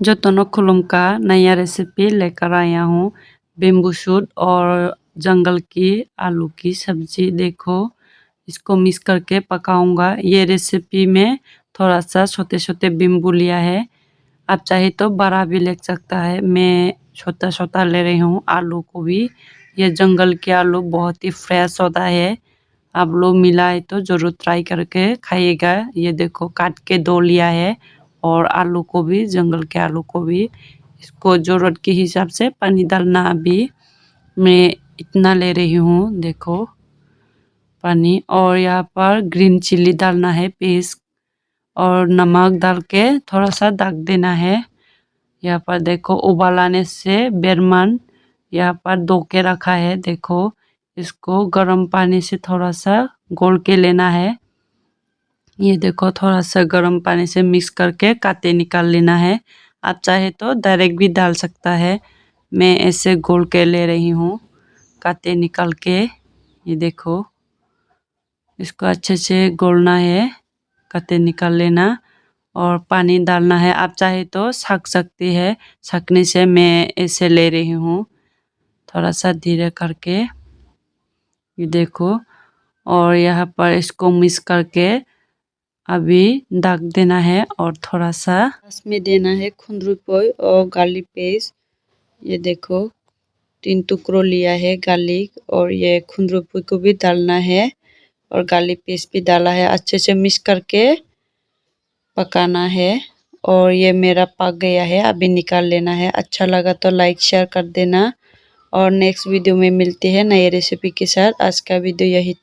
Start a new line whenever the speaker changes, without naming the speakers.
जो दोनों खुलुम का नया रेसिपी लेकर आया हूँ। बेम्बू शूट और जंगल की आलू की सब्जी। देखो इसको मिक्स करके पकाऊंगा। ये रेसिपी में थोड़ा सा छोटे छोटे बेम्बू लिया है। आप चाहे तो बड़ा भी ले सकता है। मैं छोटा छोटा ले रही हूँ। आलू को भी, ये जंगल के आलू बहुत ही फ्रेश होता है। आप लोग मिलाए तो जरूर ट्राई करके खाइएगा। ये देखो काट के दो लिया है। और आलू को भी, जंगल के आलू को भी, इसको जरूरत के हिसाब से पानी डालना। अभी मैं इतना ले रही हूँ, देखो पानी। और यहाँ पर ग्रीन चिल्ली डालना है पीस, और नमक डाल के थोड़ा सा ढक देना है। यहाँ पर देखो उबाल आने से बेरमन यहाँ पर धो के रखा है। देखो इसको गर्म पानी से थोड़ा सा घोल के लेना है। ये देखो थोड़ा सा गर्म पानी से मिक्स करके काटे निकाल लेना है। आप चाहे तो डायरेक्ट भी डाल सकता है। मैं ऐसे घोल के ले रही हूँ काटे निकाल के। ये देखो इसको अच्छे से घोलना है, काटे निकाल लेना और पानी डालना है। आप चाहे तो छक सकती है। छकने से मैं ऐसे ले रही हूँ थोड़ा सा धीरे करके। ये देखो, और यहाँ पर इसको मिक्स करके अभी ढक देना है। और थोड़ा सा इसमें देना है खुंदरुपॉय और गार्लिक पेस्ट। ये देखो 3 टुकड़ों लिया है गार्लिक, और ये खुंदरुपॉय को भी डालना है और गार्लिक पेस्ट भी डाला है। अच्छे से मिक्स करके पकाना है। और ये मेरा पक गया है, अभी निकाल लेना है। अच्छा लगा तो लाइक शेयर कर देना। और नेक्स्ट वीडियो में मिलते हैं नए रेसिपी के साथ। आज का वीडियो यही था।